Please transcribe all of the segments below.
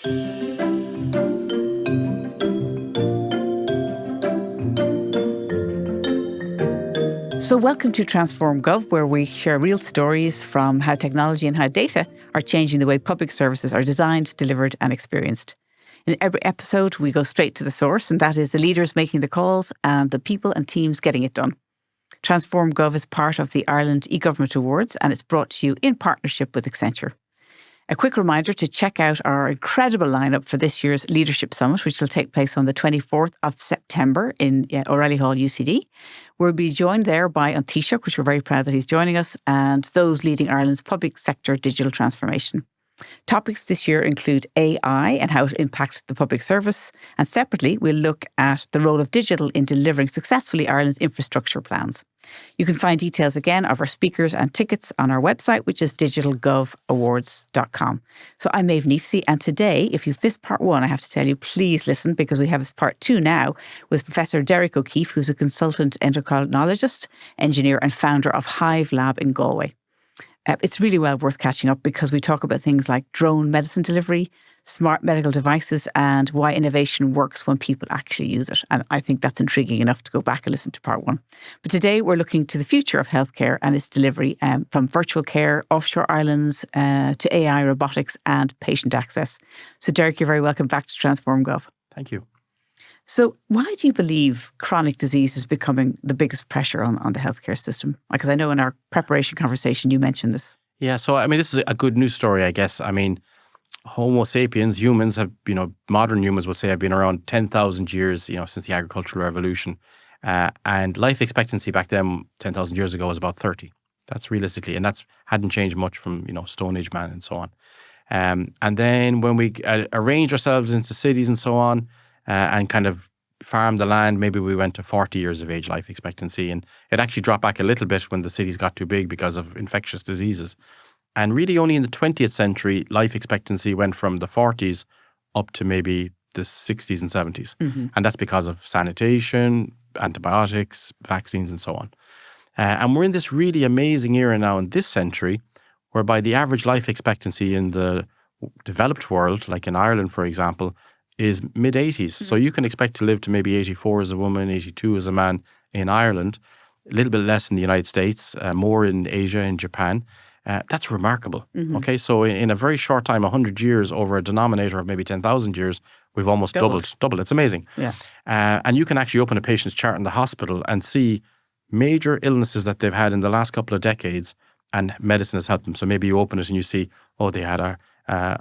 So welcome to Transform Gov, where we share real stories from how technology and how data are changing the way public services are designed, delivered and experienced. In every episode, we go straight to the source, and that is the leaders making the calls and the people and teams getting it done. Transform Gov is part of the Ireland eGovernment Awards, and it's brought to you in partnership with Accenture. A quick reminder to check out our incredible lineup for this year's Leadership Summit, which will take place on the 24th of September in O'Reilly Hall, UCD. We'll be joined there by An Taoiseach, which we're very proud that he's joining us, and those leading Ireland's public sector digital transformation. Topics this year include AI and how it impacts the public service. And separately, we'll look at the role of digital in delivering successfully Ireland's infrastructure plans. You can find details again of our speakers and tickets on our website, which is digitalgovawards.com. So I'm Maeve Neefsey, and today, if you've missed part one, I have to tell you, please listen, because we have part two now with Professor Derek O'Keeffe, who's a consultant endocrinologist, engineer and founder of Hive Lab in Galway. It's really well worth catching up because we talk about things like drone medicine delivery, smart medical devices, and why innovation works when people actually use it. And I think that's intriguing enough to go back and listen to part one. But today we're looking to the future of healthcare and its delivery, from virtual care, offshore islands, to AI, robotics and patient access. So Derek, you're very welcome back to Transform Gov. Thank you. So why do you believe chronic disease is becoming the biggest pressure on the healthcare system? Because I know in our preparation conversation you mentioned this. Yeah, so this is a good news story, I guess. Homo sapiens, humans have, modern humans will say have been around 10,000 years, since the agricultural revolution. And life expectancy back then, 10,000 years ago, was about 30. That's realistically, and that's hadn't changed much from, Stone Age man and so on. And then when we arranged ourselves into cities and so on, and kind of farm the land, maybe we went to 40 years of age life expectancy. And it actually dropped back a little bit when the cities got too big because of infectious diseases. And really only in the 20th century, life expectancy went from the 40s up to maybe the 60s and 70s. Mm-hmm. And that's because of sanitation, antibiotics, vaccines, and so on. And we're in this really amazing era now in this century, whereby the average life expectancy in the developed world, like in Ireland, for example, is mid-80s. Mm-hmm. So you can expect to live to maybe 84 as a woman, 82 as a man in Ireland, a little bit less in the United States, more in Asia and Japan. That's remarkable. Mm-hmm. Okay, so in a very short time, 100 years over a denominator of maybe 10,000 years, we've almost doubled. It's amazing. Yeah. And you can actually open a patient's chart in the hospital and see major illnesses that they've had in the last couple of decades, and medicine has helped them. So maybe you open it and you see, they had a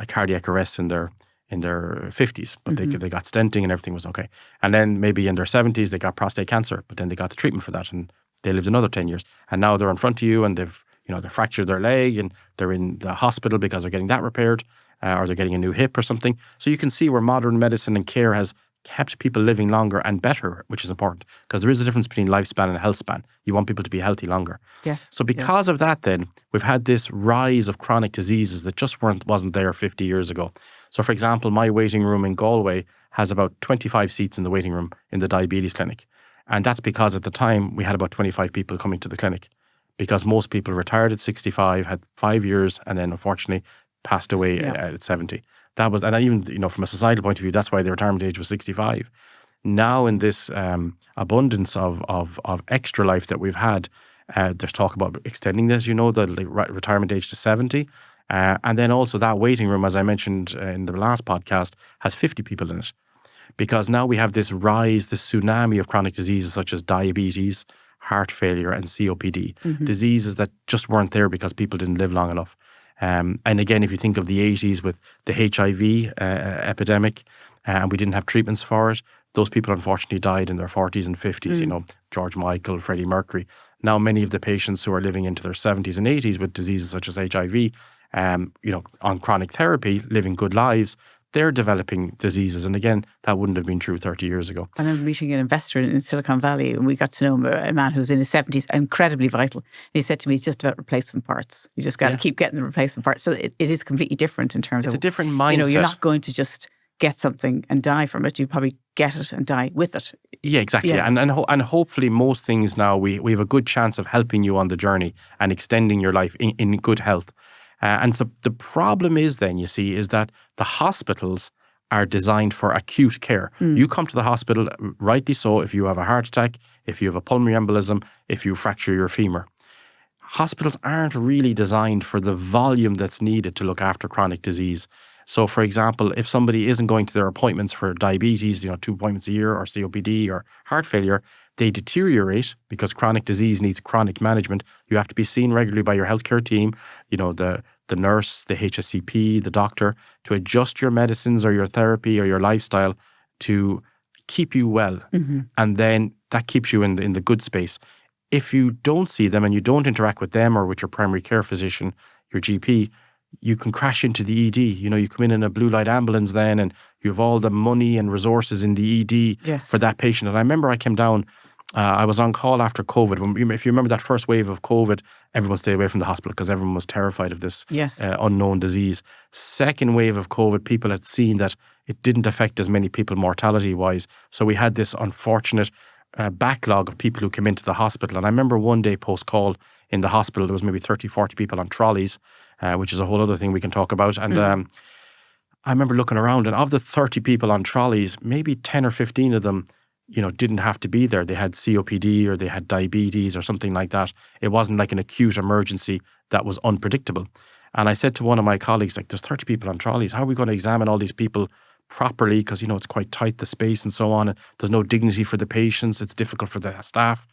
cardiac arrest in their 50s, but mm-hmm. they got stenting and everything was okay. And then maybe in their 70s, they got prostate cancer, but then they got the treatment for that and they lived another 10 years. And now they're in front of you and they've fractured their leg and they're in the hospital because they're getting that repaired, or they're getting a new hip or something. So you can see where modern medicine and care has kept people living longer and better, which is important because there is a difference between lifespan and health span. You want people to be healthy longer. Yes. So because of that then, we've had this rise of chronic diseases that just wasn't there 50 years ago. So for example, my waiting room in Galway has about 25 seats in the waiting room in the diabetes clinic. And that's because at the time we had about 25 people coming to the clinic because most people retired at 65, had 5 years, and then unfortunately passed away at 70. That was, and even, from a societal point of view, that's why the retirement age was 65. Now in this abundance of extra life that we've had, there's talk about extending this, the retirement age to 70. And then also that waiting room, as I mentioned in the last podcast, has 50 people in it. Because now we have this rise, this tsunami of chronic diseases such as diabetes, heart failure and COPD, mm-hmm. diseases that just weren't there because people didn't live long enough. And again, if you think of the 80s with the HIV epidemic, and we didn't have treatments for it, those people unfortunately died in their 40s and 50s, George Michael, Freddie Mercury. Now many of the patients who are living into their 70s and 80s with diseases such as HIV, on chronic therapy, living good lives, they're developing diseases. And again, that wouldn't have been true 30 years ago. I remember meeting an investor in Silicon Valley, and we got to know him, a man who's in his 70s, incredibly vital. And he said to me, it's just about replacement parts. You just got to keep getting the replacement parts. So it is completely different in terms of... It's a different mindset. You're not going to just get something and die from it. You probably get it and die with it. Yeah, exactly. Yeah. And hopefully most things now, we have a good chance of helping you on the journey and extending your life in good health. And so the problem is then, you see, is that the hospitals are designed for acute care. You come to the hospital, rightly so, if you have a heart attack, if you have a pulmonary embolism, if you fracture your femur. Hospitals aren't really designed for the volume that's needed to look after chronic disease. So, for example, if somebody isn't going to their appointments for diabetes, 2 appointments a year, or COPD or heart failure, they deteriorate because chronic disease needs chronic management. You have to be seen regularly by your healthcare team, the nurse, the HSCP, the doctor, to adjust your medicines or your therapy or your lifestyle to keep you well. And then that keeps you in the good space. If you don't see them and you don't interact with them or with your primary care physician, your GP, you can crash into the ED. You come in a blue light ambulance then, and you have all the money and resources in the ED for that patient. And I remember I came down, I was on call after COVID. If you remember that first wave of COVID, everyone stayed away from the hospital because everyone was terrified of this unknown disease. Second wave of COVID, people had seen that it didn't affect as many people mortality-wise. So we had this unfortunate backlog of people who came into the hospital. And I remember one day post-call in the hospital, there was maybe 30, 40 people on trolleys, which is a whole other thing we can talk about. And I remember looking around, and of the 30 people on trolleys, maybe 10 or 15 of them, didn't have to be there. They had COPD or they had diabetes or something like that. It wasn't like an acute emergency that was unpredictable. And I said to one of my colleagues, there's 30 people on trolleys. How are we going to examine all these people properly? Because, it's quite tight, the space and so on. And there's no dignity for the patients. It's difficult for the staff.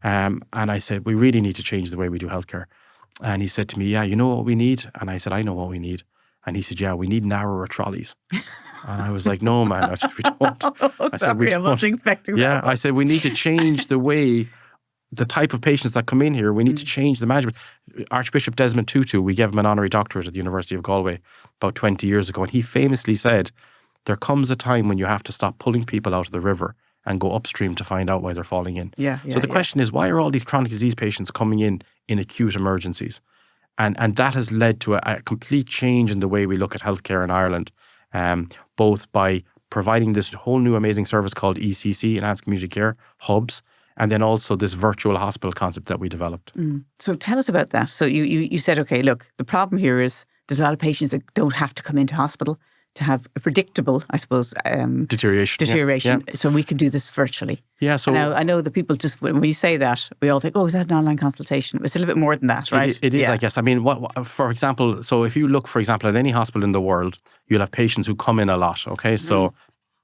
And I said, we really need to change the way we do healthcare. And he said to me, yeah, you know what we need? And I said, I know what we need. And he said, yeah, we need narrower trolleys. And I was like, no, man, we don't. I wasn't expecting that. Yeah, I said, we need to change the way, the type of patients that come in here. We need to change the management. Archbishop Desmond Tutu, we gave him an honorary doctorate at the University of Galway about 20 years ago. And he famously said, there comes a time when you have to stop pulling people out of the river and go upstream to find out why they're falling in. So the question is, why are all these chronic disease patients coming in acute emergencies? And that has led to a complete change in the way we look at healthcare in Ireland, both by providing this whole new amazing service called ECC, Enhanced Community Care Hubs, and then also this virtual hospital concept that we developed. So tell us about that. So you said, okay, look, the problem here is there's a lot of patients that don't have to come into hospital to have a predictable, I suppose, deterioration. Yeah. So we can do this virtually. Yeah. So now, I know that people just, when we say that, we all think, oh, is that an online consultation? It's a little bit more than that, right? It is, I guess. I mean, for example, so if you look, for example, at any hospital in the world, you'll have patients who come in a lot. Okay, so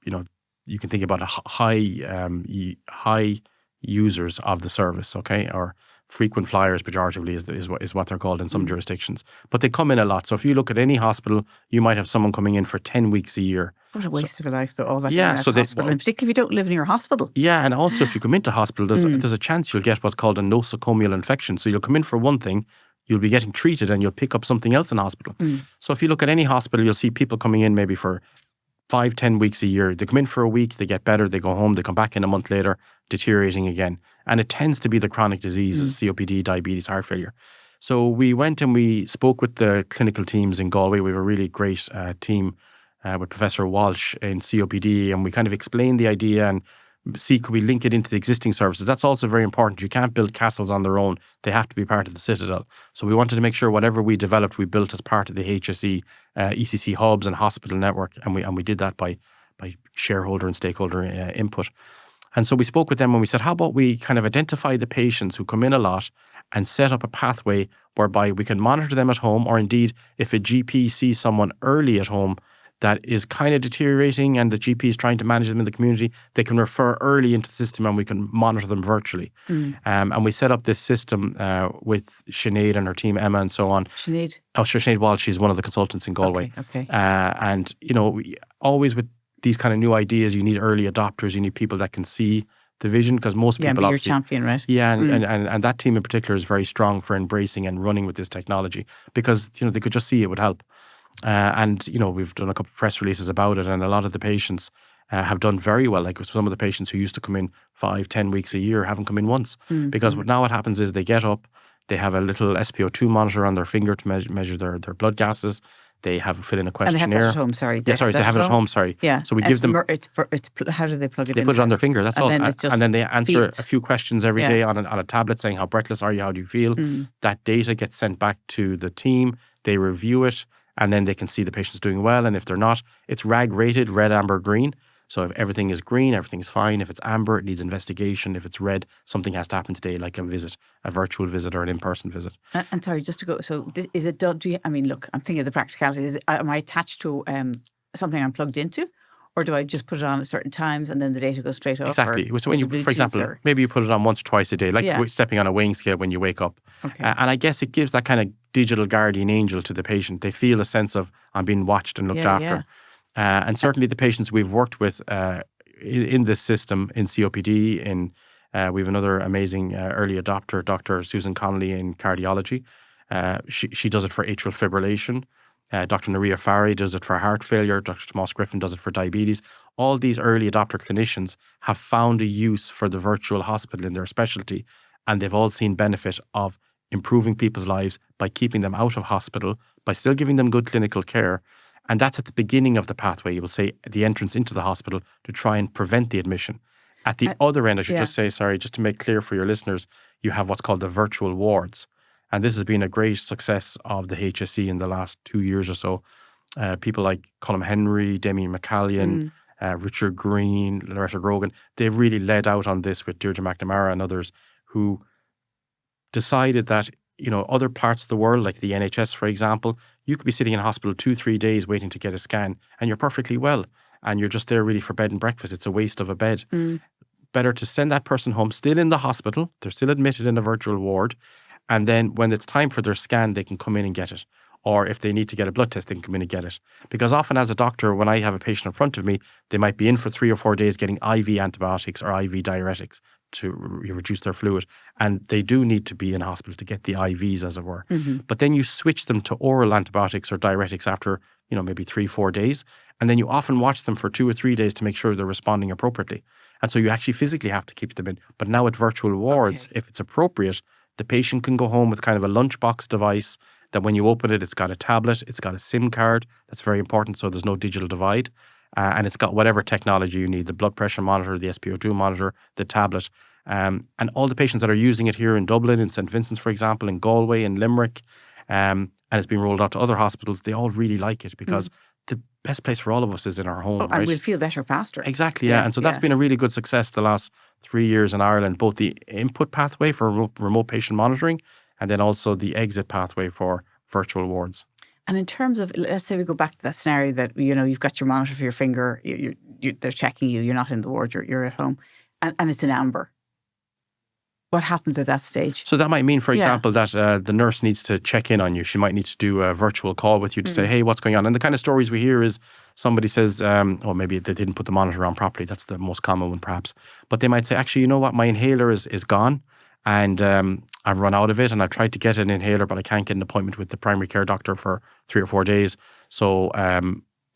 you can think about high users of the service. Okay, or frequent flyers, pejoratively, is what they're called in some jurisdictions. But they come in a lot. So if you look at any hospital, you might have someone coming in for 10 weeks a year. What a waste of a life, though, all that hospital. And particularly if you don't live near your hospital. Yeah, and also if you come into hospital, there's a chance you'll get what's called a nosocomial infection. So you'll come in for one thing, you'll be getting treated, and you'll pick up something else in hospital. So if you look at any hospital, you'll see people coming in maybe for 5-10 weeks a year. They come in for a week, they get better, they go home, they come back in a month later, deteriorating again. And it tends to be the chronic diseases, COPD, diabetes, heart failure. So we went and we spoke with the clinical teams in Galway. We have a really great team with Professor Walsh in COPD, and we kind of explained the idea and see, could we link it into the existing services? That's also very important. You can't build castles on their own. They have to be part of the citadel. So we wanted to make sure whatever we developed, we built as part of the HSE, ECC hubs and hospital network. And we did that by shareholder and stakeholder input. And so we spoke with them and we said, how about we kind of identify the patients who come in a lot and set up a pathway whereby we can monitor them at home, or indeed if a GP sees someone early at home that is kind of deteriorating and the GP is trying to manage them in the community, they can refer early into the system and we can monitor them virtually. And we set up this system with Sinead and her team, Emma and so on. Sinead? Oh, sure, Sinead Walsh, she's one of the consultants in Galway. Okay. And, always with these kind of new ideas, you need early adopters, you need people that can see the vision, because most people be your champion, right? Yeah, and that team in particular is very strong for embracing and running with this technology, because, they could just see it would help. And we've done a couple of press releases about it, and a lot of the patients have done very well. Like some of the patients who used to come in 5-10 weeks a year haven't come in once, because now what happens is they get up, they have a little SpO2 monitor on their finger to measure their blood gases. They fill in a questionnaire. And they have that at home, sorry. They have it at home, sorry. Yeah. So we give them... how do they plug it in? They put it on their finger, that's all. And then they answer feet. A few questions every day on a tablet saying, how breathless are you, how do you feel? That data gets sent back to the team. they review it, and then they can see the patient's doing well. And if they're not, it's RAG rated, red, amber, green. So if everything is green, everything's fine. If it's amber, it needs investigation. If it's red, something has to happen today, like a visit, a virtual visit or an in-person visit. And sorry, just to go, so is it done? I mean, look, I'm thinking of the practicality. Am I attached to something I'm plugged into? Or do I just put it on at certain times and then the data goes straight off? Exactly. So when you, for example, maybe you put it on once or twice a day, like stepping on a weighing scale when you wake up. Okay. And I guess it gives that kind of digital guardian angel to the patient. They feel a sense of, I'm being watched and looked after. And certainly the patients we've worked with in this system, in COPD, we have another amazing early adopter, Dr. Susan Connolly in cardiology. She does it for atrial fibrillation. Dr. Naria Farry does it for heart failure. Dr. Tomas Griffin does it for diabetes. All these early adopter clinicians have found a use for the virtual hospital in their specialty, and they've all seen benefit of improving people's lives by keeping them out of hospital, by still giving them good clinical care. And that's at the beginning of the pathway, you will say, the entrance into the hospital to try and prevent the admission. At the other end, I should just say, sorry, just to make clear for your listeners, you have what's called the virtual wards. And this has been a great success of the HSE in the last 2 years or so. People like Colm Henry, Demi McCallion, Richard Green, Loretta Grogan, they've really led out on this with Deirdre McNamara and others who decided that, other parts of the world, like the NHS, for example, you could be sitting in a hospital 2-3 days waiting to get a scan and you're perfectly well. And you're just there really for bed and breakfast. It's a waste of a bed. Better to send that person home still in the hospital. They're still admitted in a virtual ward. And then when it's time for their scan, they can come in and get it. Or if they need to get a blood test, they can come in and get it. Because often as a doctor, when I have a patient in front of me, they might be in for 3 or 4 days getting IV antibiotics or IV diuretics to reduce their fluid. And they do need to be in hospital to get the IVs, as it were. But then you switch them to oral antibiotics or diuretics after, maybe 3-4 days. And then you often watch them for 2 or 3 days to make sure they're responding appropriately. And so you actually physically have to keep them in. But now at virtual wards, if it's appropriate, the patient can go home with kind of a lunchbox device that when you open it, it's got a tablet, it's got a SIM card. That's very important, so there's no digital divide. And it's got whatever technology you need, the blood pressure monitor, the SpO2 monitor, the tablet. And all the patients that are using it here in Dublin, in St. Vincent's, for example, in Galway, in Limerick, and it's been rolled out to other hospitals, they all really like it because the best place for all of us is in our home. And we'll feel better faster. Exactly, yeah. And so that's been a really good success the last 3 years in Ireland, both the input pathway for remote patient monitoring and then also the exit pathway for virtual wards. And in terms of, let's say we go back to that scenario that, you've got your monitor for your finger, they're checking you, you're not in the ward, you're at home, and it's in amber. What happens at that stage? So that might mean, for example, that the nurse needs to check in on you. She might need to do a virtual call with you to say, hey, what's going on? And the kind of stories we hear is somebody says, maybe they didn't put the monitor on properly. That's the most common one, perhaps. But they might say, actually, you know what? My inhaler is gone and I've run out of it and I've tried to get an inhaler, but I can't get an appointment with the primary care doctor for 3 or 4 days. So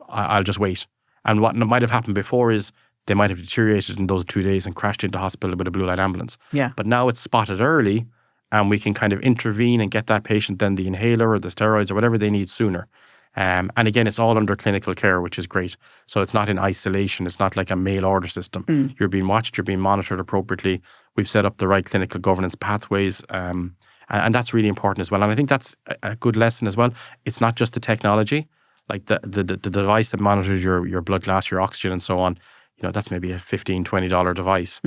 I'll just wait. And what might have happened before is they might have deteriorated in those 2 days and crashed into hospital with a blue light ambulance. But now it's spotted early and we can kind of intervene and get that patient then the inhaler or the steroids or whatever they need sooner. And again, it's all under clinical care, which is great. So it's not in isolation. It's not like a mail order system. You're being watched, you're being monitored appropriately. We've set up the right clinical governance pathways. And that's really important as well. And I think that's a good lesson as well. It's not just the technology, like the device that monitors your blood gas, your oxygen and so on. That's maybe a $15, $20 device.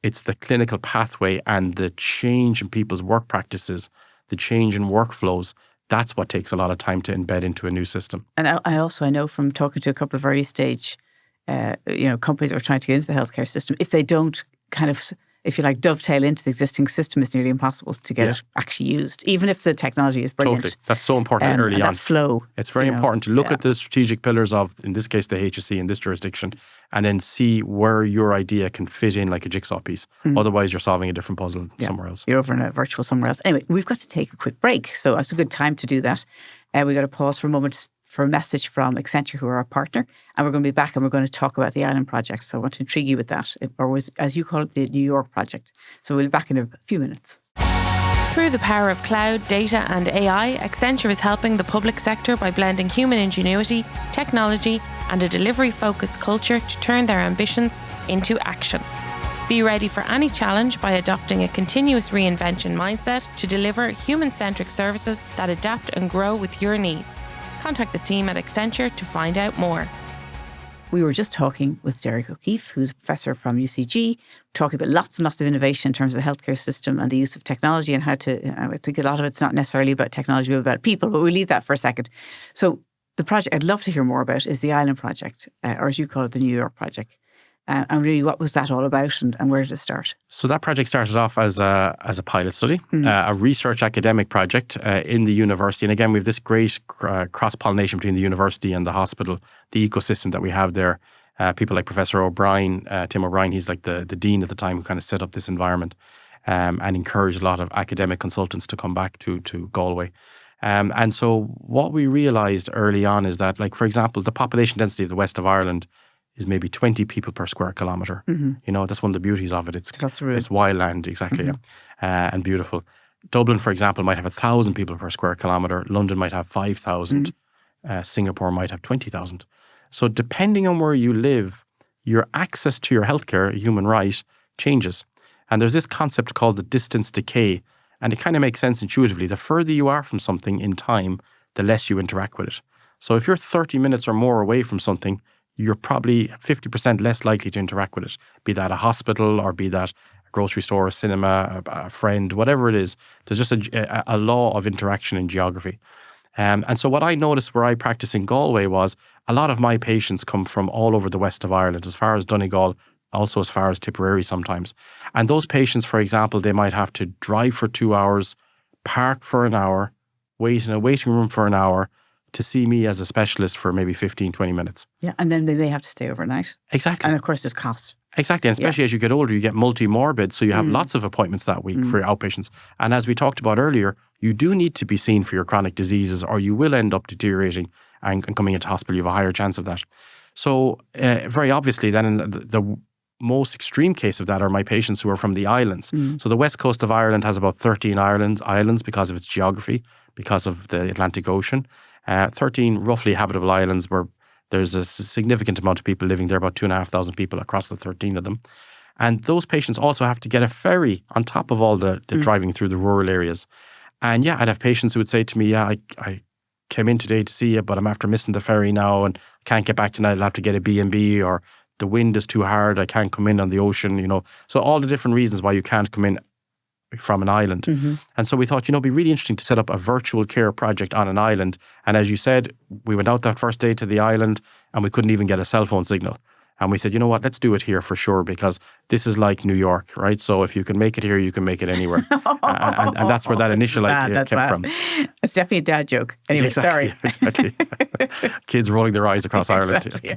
It's the clinical pathway and the change in people's work practices, the change in workflows. That's what takes a lot of time to embed into a new system. And I know from talking to a couple of early stage, companies that are trying to get into the healthcare system, if they don't kind of, if you like, dovetail into the existing system, it's nearly impossible to get it actually used, even if the technology is brilliant. Totally. That's so important early on. That flow. It's very important to look at the strategic pillars of, in this case, the HSE in this jurisdiction, and then see where your idea can fit in like a jigsaw piece. Otherwise, you're solving a different puzzle somewhere else. You're over in a virtual somewhere else. Anyway, we've got to take a quick break. So it's a good time to do that. We've got to pause for a moment for a message from Accenture, who are our partner. And we're going to be back and we're going to talk about the Island Project. So I want to intrigue you with that, or as you call it, the New York Project. So we'll be back in a few minutes. Through the power of cloud, data and AI, Accenture is helping the public sector by blending human ingenuity, technology and a delivery-focused culture to turn their ambitions into action. Be ready for any challenge by adopting a continuous reinvention mindset to deliver human-centric services that adapt and grow with your needs. Contact the team at Accenture to find out more. We were just talking with Derek O'Keeffe, who's a professor from UCG, talking about lots and lots of innovation in terms of the healthcare system and the use of technology and how to, I think a lot of it's not necessarily about technology, but about people, but we'll leave that for a second. So the project I'd love to hear more about is the Island Project, or as you call it, the New York Project. And really, what was that all about and where did it start? So that project started off as a pilot study, a research academic project in the university. And again, we have this great cross-pollination between the university and the hospital, the ecosystem that we have there. People like Professor O'Brien, Tim O'Brien, he's like the dean at the time who kind of set up this environment and encouraged a lot of academic consultants to come back to Galway. And so what we realised early on is that, like, for example, the population density of the west of Ireland is maybe 20 people per square kilometre. You know, that's one of the beauties of it. It's wild land, exactly, and beautiful. Dublin, for example, might have 1,000 people per square kilometre. London might have 5,000. Singapore might have 20,000. So depending on where you live, your access to your healthcare, a human right, changes. And there's this concept called the distance decay. And it kind of makes sense intuitively. The further you are from something in time, the less you interact with it. So if you're 30 minutes or more away from something, you're probably 50% less likely to interact with it, be that a hospital or be that a grocery store, a cinema, a friend, whatever it is. There's just a law of interaction in geography. And so what I noticed where I practice in Galway was a lot of my patients come from all over the west of Ireland, as far as Donegal, also as far as Tipperary sometimes. And those patients, for example, they might have to drive for 2 hours, park for an hour, wait in a waiting room for an hour, to see me as a specialist for maybe 15, 20 minutes. Yeah, and then they may have to stay overnight. Exactly. And of course, there's cost. Exactly, and especially as you get older, you get multi-morbid, so you have lots of appointments that week for your outpatients. And as we talked about earlier, you do need to be seen for your chronic diseases or you will end up deteriorating and coming into hospital. You have a higher chance of that. So very obviously then in the most extreme case of that are my patients who are from the islands. So the west coast of Ireland has about 13 islands because of its geography, because of the Atlantic Ocean. 13 roughly habitable islands where there's a significant amount of people living there, about 2,500 people across the 13 of them. And those patients also have to get a ferry on top of all the driving through the rural areas. And yeah, I'd have patients who would say to me, yeah, I came in today to see you, but I'm after missing the ferry now and can't get back tonight. I'll have to get a B&B, or the wind is too hard. I can't come in on the ocean, you know. So all the different reasons why you can't come in from an island. And so we thought, it'd be really interesting to set up a virtual care project on an island. And as you said, we went out that first day to the island and we couldn't even get a cell phone signal. And we said, you know what, let's do it here for sure, because this is like New York, right? So if you can make it here, you can make it anywhere. and that's where that initial idea came from. It's definitely a dad joke. Anyway, exactly, sorry. Exactly. Kids rolling their eyes across Ireland. Exactly,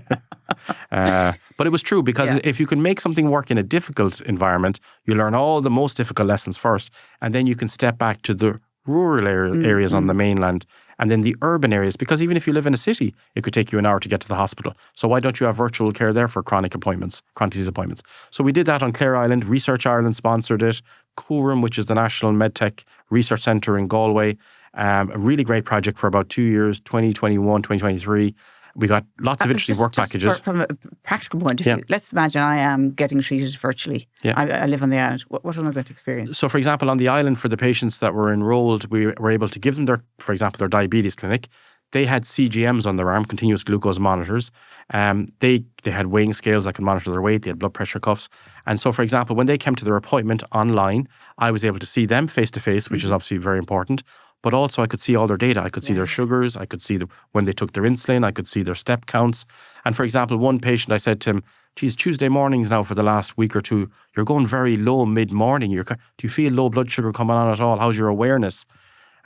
yeah. But it was true, because if you can make something work in a difficult environment, you learn all the most difficult lessons first, and then you can step back to the rural areas on the mainland, and then the urban areas, because even if you live in a city, it could take you an hour to get to the hospital. So why don't you have virtual care there for chronic disease appointments? So we did that on Clare Island. Research Ireland sponsored it. Coolrim, which is the National MedTech Research Centre in Galway, a really great project for about 2 years, 2021, 2023. We got lots of interesting work packages. From a practical point of view, let's imagine I am getting treated virtually. Yeah. I live on the island. What am I going to experience? So, for example, on the island, for the patients that were enrolled, we were able to give them their diabetes clinic. They had CGMs on their arm, continuous glucose monitors. They had weighing scales that could monitor their weight. They had blood pressure cuffs. And so, for example, when they came to their appointment online, I was able to see them face to face, which is obviously very important. But also I could see all their data. I could see their sugars. I could see when they took their insulin. I could see their step counts. And for example, one patient, I said to him, geez, Tuesday mornings now for the last week or two, you're going very low mid-morning. Do you feel low blood sugar coming on at all? How's your awareness?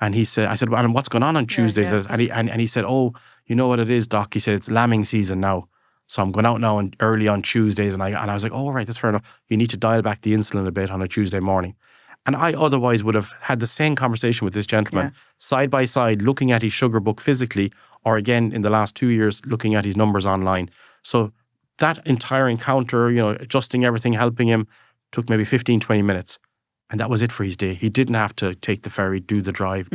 And I said, well, and what's going on Tuesdays? And he said, oh, you know what it is, doc? He said, it's lambing season now. So I'm going out now early on Tuesdays. And I was like, oh, right, that's fair enough. You need to dial back the insulin a bit on a Tuesday morning. And I otherwise would have had the same conversation with this gentleman, side by side, looking at his sugar book physically, or again, in the last 2 years, looking at his numbers online. So that entire encounter, adjusting everything, helping him, took maybe 15, 20 minutes. And that was it for his day. He didn't have to take the ferry, do the drive.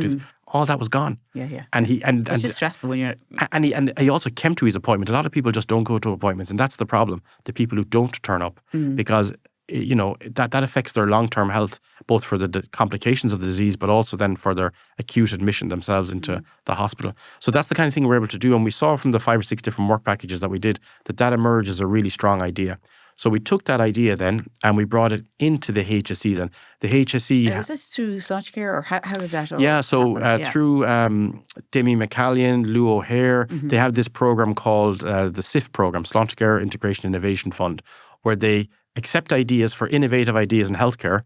All that was gone. Yeah. And it's just stressful when you're... And he also came to his appointment. A lot of people just don't go to appointments. And that's the problem. The people who don't turn up. Because that affects their long-term health, both for the complications of the disease, but also then for their acute admission themselves into the hospital. So that's the kind of thing we're able to do. And we saw from the 5 or 6 different work packages that we did that emerged as a really strong idea. So we took that idea then and we brought it into the HSE then. The HSE... Was this through Sláintecare or how did that all happen? Through Demi McCallion, Lou O'Hare, they have this program called the SIF program, Sláintecare Integration Innovation Fund, where they accept ideas for innovative ideas in healthcare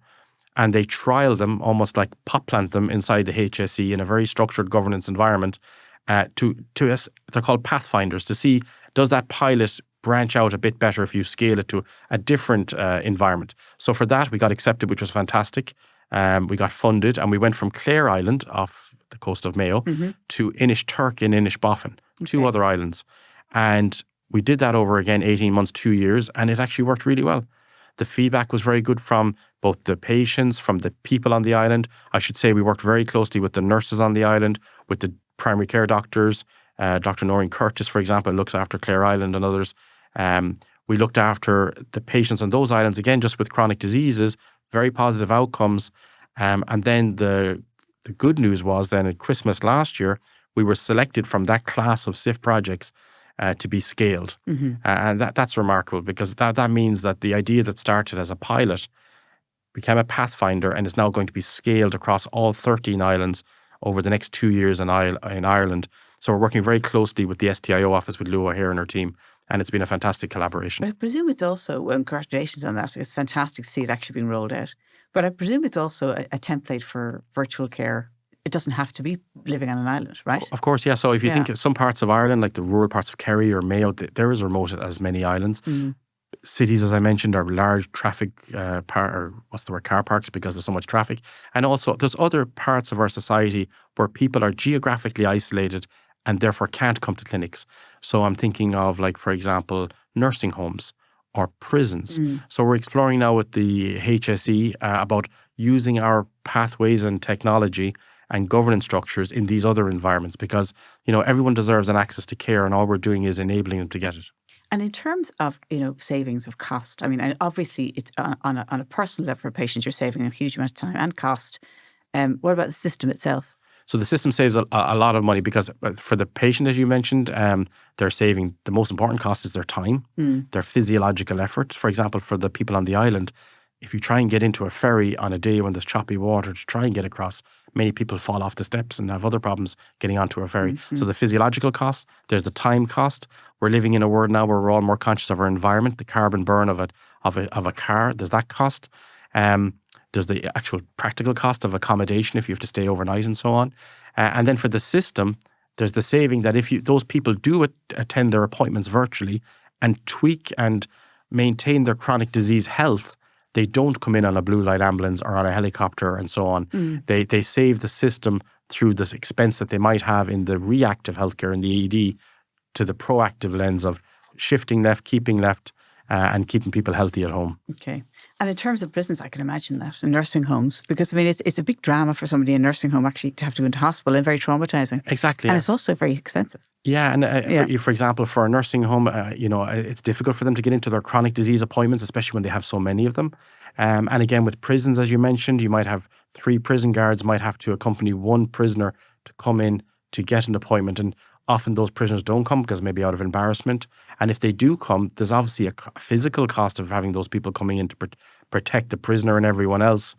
and they trial them, almost like pot plant them inside the HSE in a very structured governance environment. They're called pathfinders, to see, does that pilot branch out a bit better if you scale it to a different environment. So for that, we got accepted, which was fantastic. We got funded and we went from Clare Island off the coast of Mayo to Inishturk and Inishbofin, 2 other islands. And we did that over again, 18 months, 2 years, and it actually worked really well. The feedback was very good from both the patients, from the people on the island. I should say we worked very closely with the nurses on the island, with the primary care doctors. Dr. Noreen Curtis, for example, looks after Clare Island and others. We looked after the patients on those islands, again, just with chronic diseases, very positive outcomes. And then the good news was then at Christmas last year, we were selected from that class of SIF projects to be scaled. And that's remarkable, because that means that the idea that started as a pilot became a pathfinder and is now going to be scaled across all 13 islands over the next 2 years in Ireland. So we're working very closely with the STIO office, with Lou O'Hare and her team, and it's been a fantastic collaboration. But I presume it's also, congratulations on that, it's fantastic to see it actually being rolled out. But I presume it's also a template for virtual care. It doesn't have to be living on an island, right? Of course, yeah. So if you think of some parts of Ireland, like the rural parts of Kerry or Mayo, they're as remote as many islands. Cities, as I mentioned, are large traffic, car parks, because there's so much traffic. And also there's other parts of our society where people are geographically isolated and therefore can't come to clinics. So I'm thinking of, like, for example, nursing homes or prisons. So we're exploring now with the HSE about using our pathways and technology and governance structures in these other environments, because, everyone deserves an access to care, and all we're doing is enabling them to get it. And in terms of, savings of cost, I mean, and obviously it's on a personal level for patients, you're saving a huge amount of time and cost. What about the system itself? So the system saves a lot of money, because for the patient, as you mentioned, they're saving, the most important cost is their time, their physiological effort. For example, for the people on the island, if you try and get into a ferry on a day when there's choppy water to try and get across, many people fall off the steps and have other problems getting onto a ferry. So the physiological cost, there's the time cost. We're living in a world now where we're all more conscious of our environment, the carbon burn of a car, there's that cost. There's the actual practical cost of accommodation if you have to stay overnight and so on. And then for the system, there's the saving that if those people do attend their appointments virtually and tweak and maintain their chronic disease health, they don't come in on a blue light ambulance or on a helicopter and so on. They save the system through this expense that they might have in the reactive healthcare in the ED to the proactive lens of shifting left, keeping left, and keeping people healthy at home. Okay. And in terms of prisons, I can imagine that, in nursing homes, because I mean, it's a big drama for somebody in a nursing home actually to have to go into hospital, and very traumatizing. Exactly. And it's also very expensive. Yeah. And for example, for a nursing home, it's difficult for them to get into their chronic disease appointments, especially when they have so many of them. And again, with prisons, as you mentioned, you might have 3 prison guards might have to accompany 1 prisoner to come in to get an appointment. And often those prisoners don't come because maybe out of embarrassment. And if they do come, there's obviously a physical cost of having those people coming in to protect the prisoner and everyone else.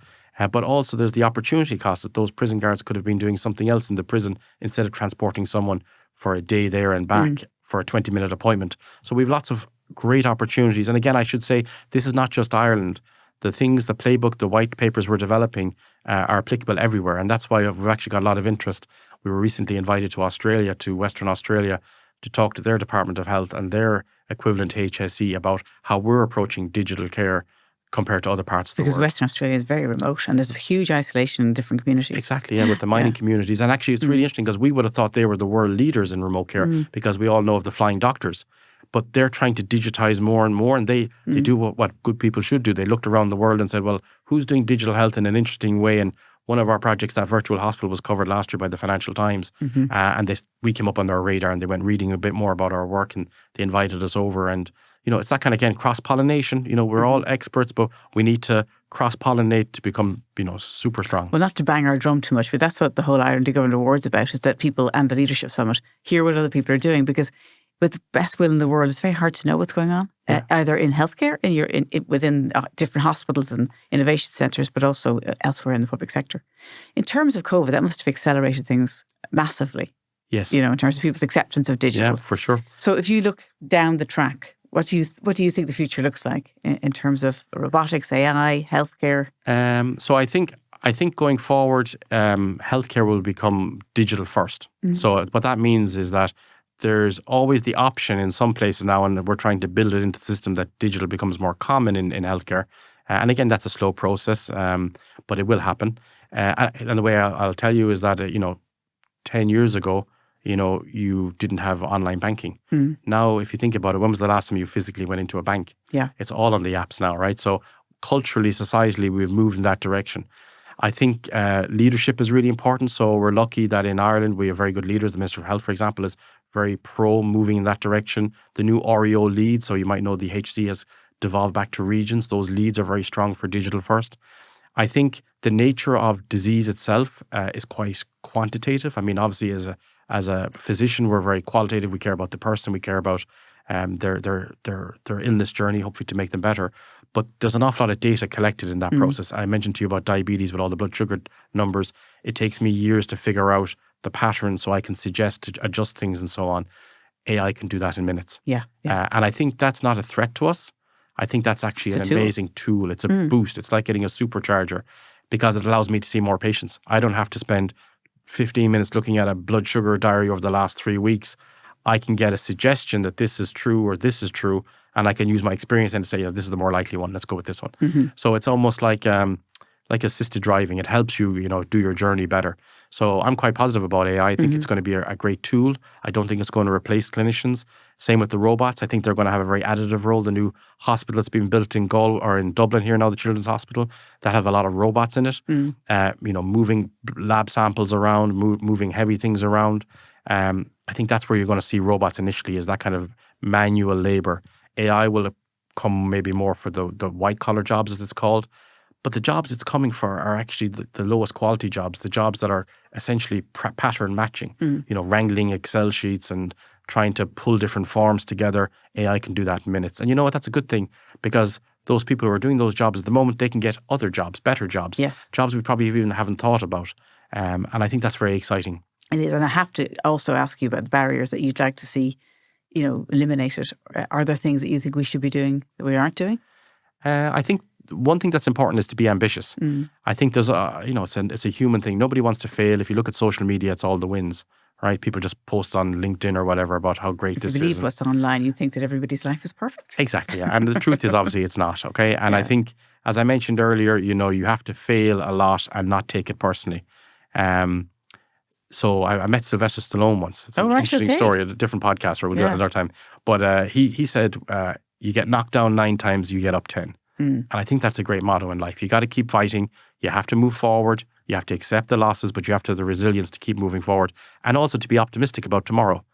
But also there's the opportunity cost that those prison guards could have been doing something else in the prison instead of transporting someone for a day there and back for a 20-minute appointment. So we have lots of great opportunities. And again, I should say, this is not just Ireland. The things, the playbook, the white papers we're developing are applicable everywhere. And that's why we've actually got a lot of interest. We were recently invited to Australia, to Western Australia, to talk to their Department of Health and their equivalent HSE about how we're approaching digital care compared to other parts of the world. Because Western Australia is very remote and there's a huge isolation in different communities. Exactly, yeah, with the mining communities. And actually it's really interesting because we would have thought they were the world leaders in remote care because we all know of the flying doctors. But they're trying to digitize more and more, and they do what good people should do. They looked around the world and said, well, who's doing digital health in an interesting way? And one of our projects, that virtual hospital, was covered last year by the Financial Times. And we came up on their radar and they went reading a bit more about our work and they invited us over. And, it's that kind of, again, cross-pollination. We're all experts, but we need to cross-pollinate to become, super strong. Well, not to bang our drum too much, but that's what the whole Ireland eGovernment Awards about, is that people and the Leadership Summit hear what other people are doing, because with the best will in the world, it's very hard to know what's going on, either in healthcare, within different hospitals and innovation centres, but also elsewhere in the public sector. In terms of COVID, that must have accelerated things massively. Yes. In terms of people's acceptance of digital. Yeah, for sure. So if you look down the track, what do you think the future looks like in terms of robotics, AI, healthcare? So I think going forward, healthcare will become digital first. So what that means is that there's always the option in some places now, and we're trying to build it into the system, that digital becomes more common in healthcare. And again, that's a slow process, but it will happen. And the way I'll tell you is that, 10 years ago, you didn't have online banking. Now, if you think about it, when was the last time you physically went into a bank? Yeah. It's all on the apps now, right? So culturally, societally, we've moved in that direction. I think leadership is really important. So we're lucky that in Ireland, we have very good leaders. The Minister of Health, for example, is very pro moving in that direction. The new REO lead, so you might know the HC has devolved back to regions. Those leads are very strong for digital first. I think the nature of disease itself is quite quantitative. I mean, obviously, as a physician, we're very qualitative. We care about the person. We care about their illness journey, hopefully to make them better. But there's an awful lot of data collected in that process. I mentioned to you about diabetes with all the blood sugar numbers. It takes me years to figure out the pattern so I can suggest to adjust things and so on. AI can do that in minutes. Yeah. And I think that's not a threat to us. I think that's actually an amazing tool. It's a boost. It's like getting a supercharger, because it allows me to see more patients. I don't have to spend 15 minutes looking at a blood sugar diary over the last 3 weeks. I can get a suggestion that this is true or this is true, and I can use my experience and say, this is the more likely one. Let's go with this one. So it's almost like assisted driving. It helps you, do your journey better. So I'm quite positive about AI. I think it's going to be a great tool. I don't think it's going to replace clinicians. Same with the robots. I think they're going to have a very additive role. The new hospital that's being built in in Dublin here now, the Children's Hospital, that have a lot of robots in it. Moving lab samples around, moving heavy things around. I think that's where you're going to see robots initially, is that kind of manual labor. AI will come maybe more for the white collar jobs, as it's called. But the jobs it's coming for are actually the lowest quality jobs, the jobs that are essentially pattern matching, wrangling Excel sheets and trying to pull different forms together. AI can do that in minutes. And you know what? That's a good thing, because those people who are doing those jobs at the moment, they can get other jobs, better jobs, jobs we probably even haven't thought about. And I think that's very exciting. It is. And I have to also ask you about the barriers that you'd like to see, eliminated. Are there things that you think we should be doing that we aren't doing? I think one thing that's important is to be ambitious. I think there's it's a human thing. Nobody wants to fail. If you look at social media, it's all the wins, right? People just post on LinkedIn or whatever about how great this is. If you believe what's online, you think that everybody's life is perfect. Exactly, yeah. And the truth is, obviously, it's not, okay? And I think, as I mentioned earlier, you have to fail a lot and not take it personally. So I met Sylvester Stallone once. It's an interesting story, a different podcast, or we'll do it another time. But he said, you get knocked down 9 times, you get up 10. And I think that's a great motto in life. You got to keep fighting. You have to move forward. You have to accept the losses, but you have to have the resilience to keep moving forward, and also to be optimistic about tomorrow.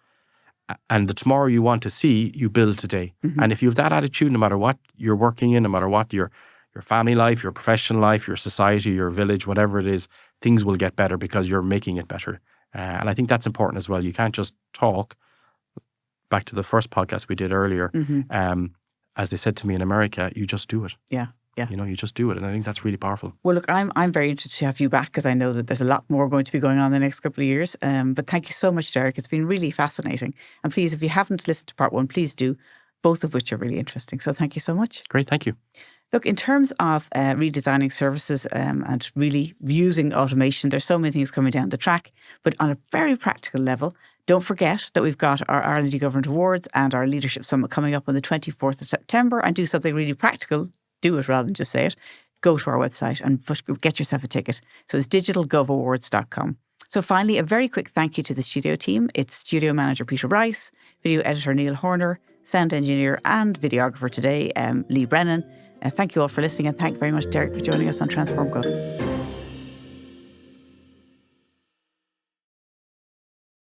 And the tomorrow you want to see, you build today. And if you have that attitude, no matter what you're working in, no matter what your family life, your professional life, your society, your village, whatever it is, things will get better because you're making it better. And I think that's important as well. You can't just talk. Back to the first podcast we did earlier. As they said to me in America, you just do it. Yeah. You just do it. And I think that's really powerful. Well, look, I'm very interested to have you back, because I know that there's a lot more going to be going on in the next couple of years. But thank you so much, Derek. It's been really fascinating. And please, if you haven't listened to part 1, please do, both of which are really interesting. So thank you so much. Great. Thank you. Look, in terms of redesigning services and really using automation, there's so many things coming down the track. But on a very practical level, don't forget that we've got our Ireland eGovernment Awards and our Leadership Summit coming up on the 24th of September. And do something really practical. Do it rather than just say it. Go to our website and get yourself a ticket. So it's digitalgovawards.com. So finally, a very quick thank you to the studio team. It's studio manager Peter Rice, video editor Neil Horner, sound engineer and videographer today, Lee Brennan. Thank you all for listening, and thank you very much, Derek, for joining us on Transform Gov.